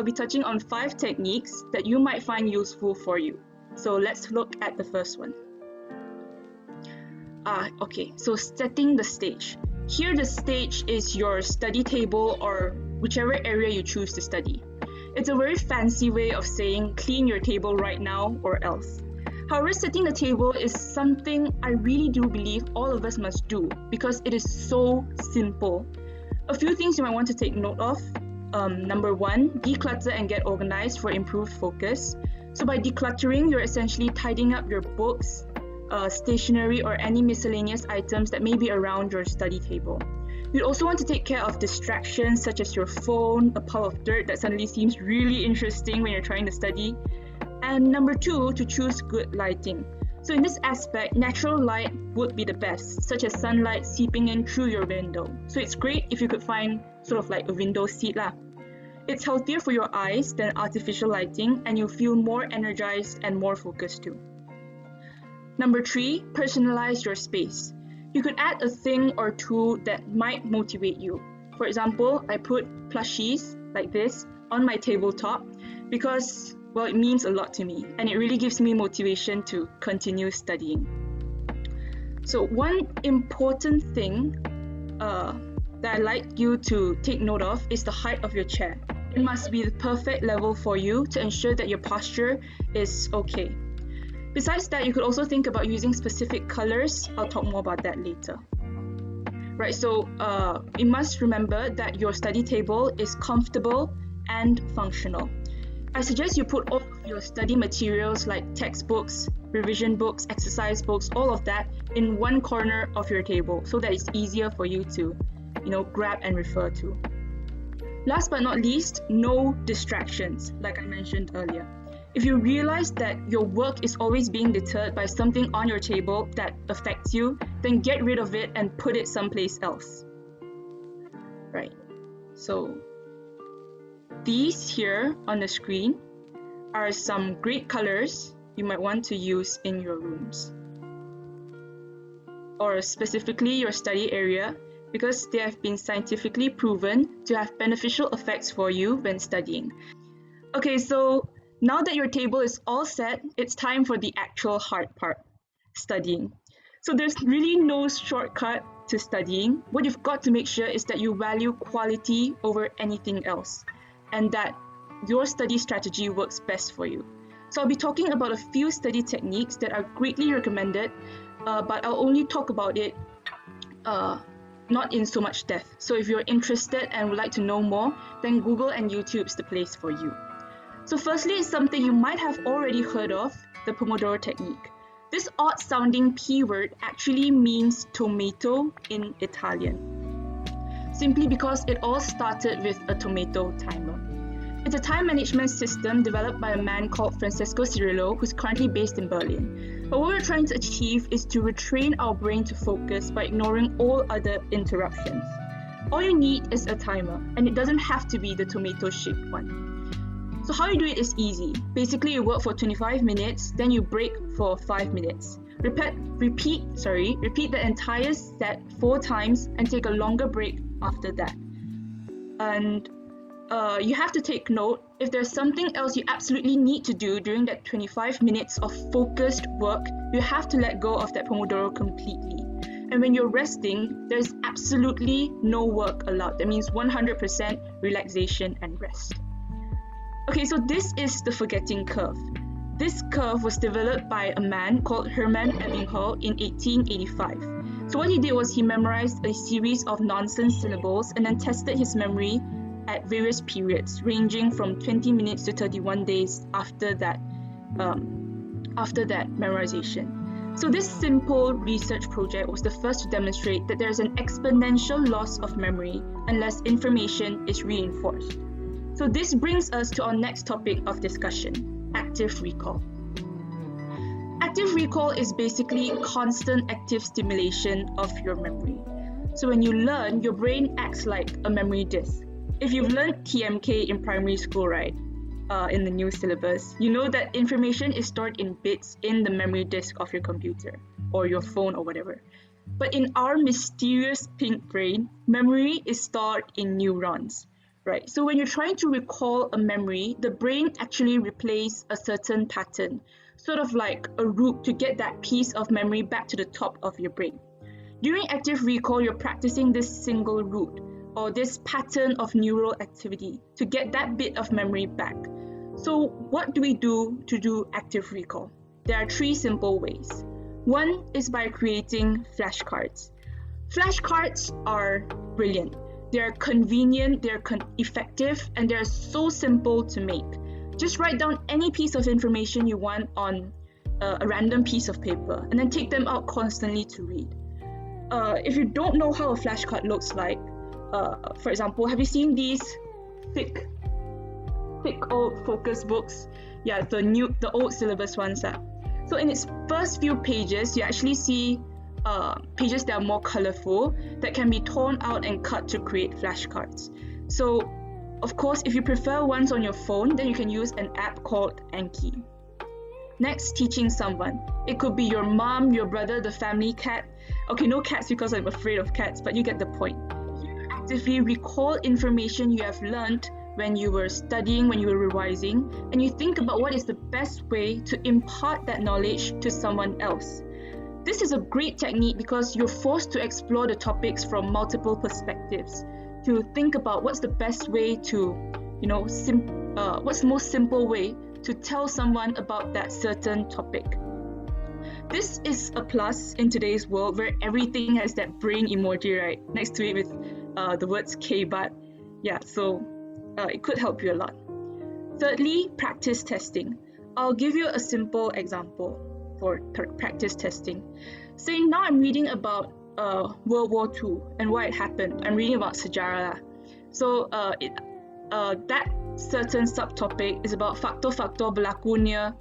I'll be touching on 5 techniques that you might find useful for you. So let's look at the first one. Okay, so setting the stage. Here the stage is your study table or whichever area you choose to study. It's a very fancy way of saying clean your table right now or else. However, setting the table is something I really do believe all of us must do because it is so simple. A few things you might want to take note of. Number 1, declutter and get organized for improved focus. So by decluttering, you're essentially tidying up your books, stationery, or any miscellaneous items that may be around your study table. You'd also want to take care of distractions such as your phone, a pile of dirt that suddenly seems really interesting when you're trying to study. And number 2, to choose good lighting. So in this aspect, natural light would be the best, such as sunlight seeping in through your window. So it's great if you could find sort of like a window seat lah. It's healthier for your eyes than artificial lighting, and you'll feel more energized and more focused too. Number 3, personalize your space. You could add a thing or two that might motivate you. For example, I put plushies like this on my tabletop because, well, it means a lot to me and it really gives me motivation to continue studying. So one important thing that I'd like you to take note of is the height of your chair. It must be the perfect level for you to ensure that your posture is okay. Besides that, you could also think about using specific colors. I'll talk more about that later. Right, so you must remember that your study table is comfortable and functional. I suggest you put all of your study materials like textbooks, revision books, exercise books, all of that in one corner of your table so that it's easier for you to, grab and refer to. Last but not least, no distractions, like I mentioned earlier. If you realize that your work is always being deterred by something on your table that affects you, then get rid of it and put it someplace else. Right, so these here on the screen are some great colors you might want to use in your rooms, or specifically your study area, because they have been scientifically proven to have beneficial effects for you when studying. Okay, so now that your table is all set, it's time for the actual hard part, studying. So there's really no shortcut to studying. What you've got to make sure is that you value quality over anything else, and that your study strategy works best for you. So I'll be talking about a few study techniques that are greatly recommended, but I'll only talk about it not in so much depth. So if you're interested and would like to know more, then Google and YouTube's the place for you. So firstly is something you might have already heard of, the Pomodoro Technique. This odd-sounding P word actually means tomato in Italian, simply because it all started with a tomato timer. It's a time management system developed by a man called Francesco Cirillo, who's currently based in Berlin. But what we're trying to achieve is to retrain our brain to focus by ignoring all other interruptions. All you need is a timer, and it doesn't have to be the tomato-shaped one. So how you do it is easy. Basically, you work for 25 minutes, then you break for 5 minutes. Repeat the entire set 4 times and take a longer break after that. And you have to take note, if there's something else you absolutely need to do during that 25 minutes of focused work, you have to let go of that Pomodoro completely. And when you're resting, there's absolutely no work allowed. That means 100% relaxation and rest. Okay, so this is the forgetting curve. This curve was developed by a man called Hermann Ebbinghaus in 1885. So what he did was he memorized a series of nonsense syllables and then tested his memory at various periods, ranging from 20 minutes to 31 days after that memorization. So this simple research project was the first to demonstrate that there is an exponential loss of memory unless information is reinforced. So this brings us to our next topic of discussion, active recall. Active recall is basically constant active stimulation of your memory. So when you learn, your brain acts like a memory disk. If you've learned TMK in primary school, right, in the new syllabus, you know that information is stored in bits in the memory disk of your computer or your phone or whatever. But in our mysterious pink brain, memory is stored in neurons. right? So when you're trying to recall a memory, the brain actually replays a certain pattern, sort of like a route to get that piece of memory back to the top of your brain. During active recall, you're practicing this single route or this pattern of neural activity to get that bit of memory back. So what do we do to do active recall? There are 3 simple ways. One is by creating flashcards. Flashcards are brilliant. They're convenient, they're effective, and they're so simple to make. Just write down any piece of information you want on a random piece of paper and then take them out constantly to read. If you don't know how a flashcard looks like, for example, have you seen these thick old focus books? Yeah, the old syllabus ones. So in its first few pages, you actually see pages that are more colorful that can be torn out and cut to create flashcards. So, of course, if you prefer ones on your phone, then you can use an app called Anki. Next, teaching someone. It could be your mom, your brother, the family cat. Okay, no cats because I'm afraid of cats, but you get the point. You actively recall information you have learned when you were studying, when you were revising, and you think about what is the best way to impart that knowledge to someone else. This is a great technique because you're forced to explore the topics from multiple perspectives, to think about what's the best way to, what's the most simple way to tell someone about that certain topic. This is a plus in today's world where everything has that brain emoji right next to it with the words K-but. Yeah, so it could help you a lot. Thirdly, practice testing. I'll give you a simple example for practice testing. Say now I'm reading about World War II and why it happened. I'm reading about sejarah. So that certain subtopic is about faktor-faktor berlakunya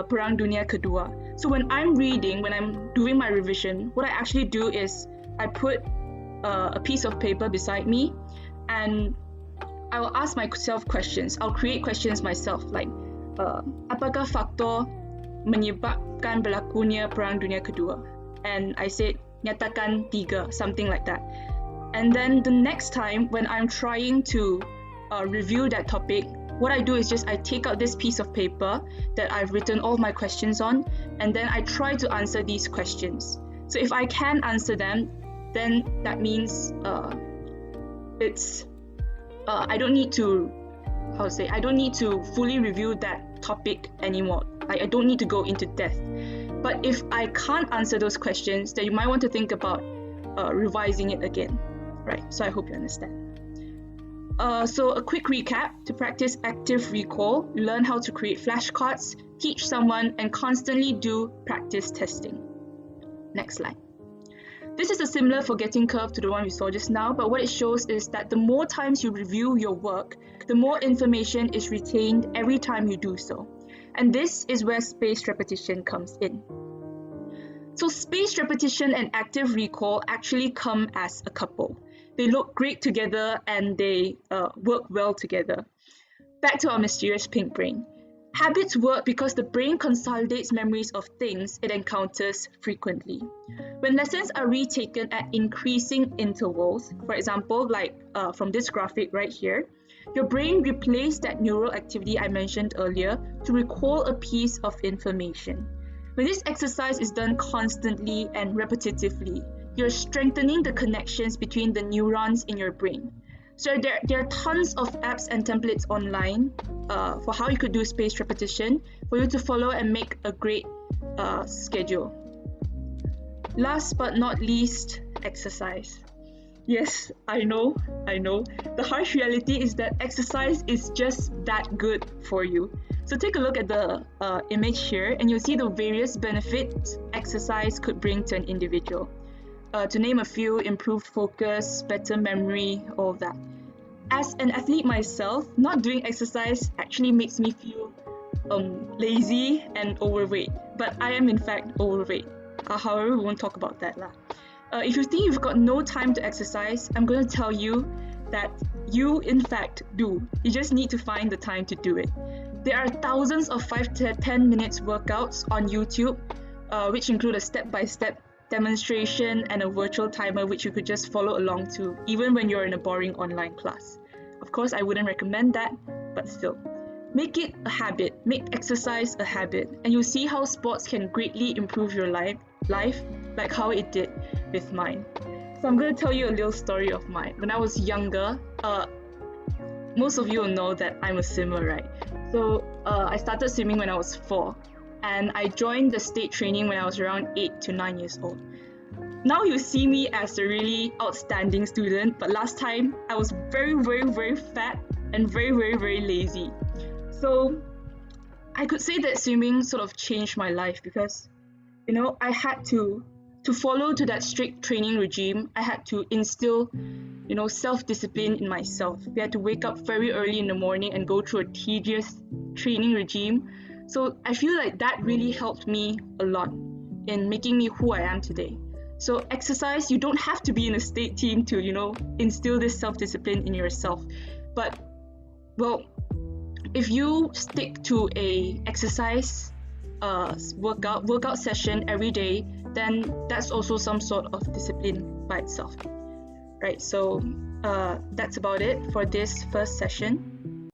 Perang Dunia Kedua. So when I'm reading, when I'm doing my revision, what I actually do is I put a piece of paper beside me and I will ask myself questions. I'll create questions myself like apakah faktor menyebabkan berlakunya Perang Dunia Kedua? And I said nyatakan 3, something like that. And then the next time when I'm trying to review that topic, what I do is just I take out this piece of paper that I've written all my questions on, and then I try to answer these questions. So if I can answer them, then that means I don't need to fully review that topic anymore. I don't need to go into depth. But if I can't answer those questions, then you might want to think about revising it again, right? So I hope you understand. So a quick recap: to practice active recall, learn how to create flashcards, teach someone, and constantly do practice testing. Next slide. This is a similar forgetting curve to the one we saw just now, but what it shows is that the more times you review your work, the more information is retained every time you do so. And this is where spaced repetition comes in. So spaced repetition and active recall actually come as a couple. They look great together and they work well together. Back to our mysterious pink brain. Habits work because the brain consolidates memories of things it encounters frequently. When lessons are retaken at increasing intervals, for example, like from this graphic right here, your brain replays that neural activity I mentioned earlier to recall a piece of information. When this exercise is done constantly and repetitively, you're strengthening the connections between the neurons in your brain. So there are tons of apps and templates online for how you could do spaced repetition for you to follow and make a great schedule. Last but not least, exercise. Yes, I know. The harsh reality is that exercise is just that good for you. So take a look at the image here and you'll see the various benefits exercise could bring to an individual. To name a few: improved focus, better memory, all of that. As an athlete myself, not doing exercise actually makes me feel lazy and overweight. But I am in fact overweight. However, we won't talk about that lah. If you think you've got no time to exercise, I'm going to tell you that you in fact do. You just need to find the time to do it. There are thousands of 5 to 10 minutes workouts on YouTube, which include a step-by-step demonstration and a virtual timer which you could just follow along to, even when you're in a boring online class. Of course, I wouldn't recommend that, but still. Make it a habit, make exercise a habit, and you'll see how sports can greatly improve your life like how it did with mine. So I'm going to tell you a little story of mine. When I was younger, most of you will know that I'm a swimmer, right? So I started swimming when I was 4, and I joined the state training when I was around 8 to 9 years old. Now you see me as a really outstanding student, but last time I was very, very, very fat and very, very, very lazy. So I could say that swimming sort of changed my life because, I had to follow to that strict training regime. I had to instill, self-discipline in myself. We had to wake up very early in the morning and go through a tedious training regime. So I feel like that really helped me a lot in making me who I am today. So exercise, you don't have to be in a state team to, instill this self-discipline in yourself. But, well, if you stick to a exercise workout session every day, then that's also some sort of discipline by itself. Right, so that's about it for this first session.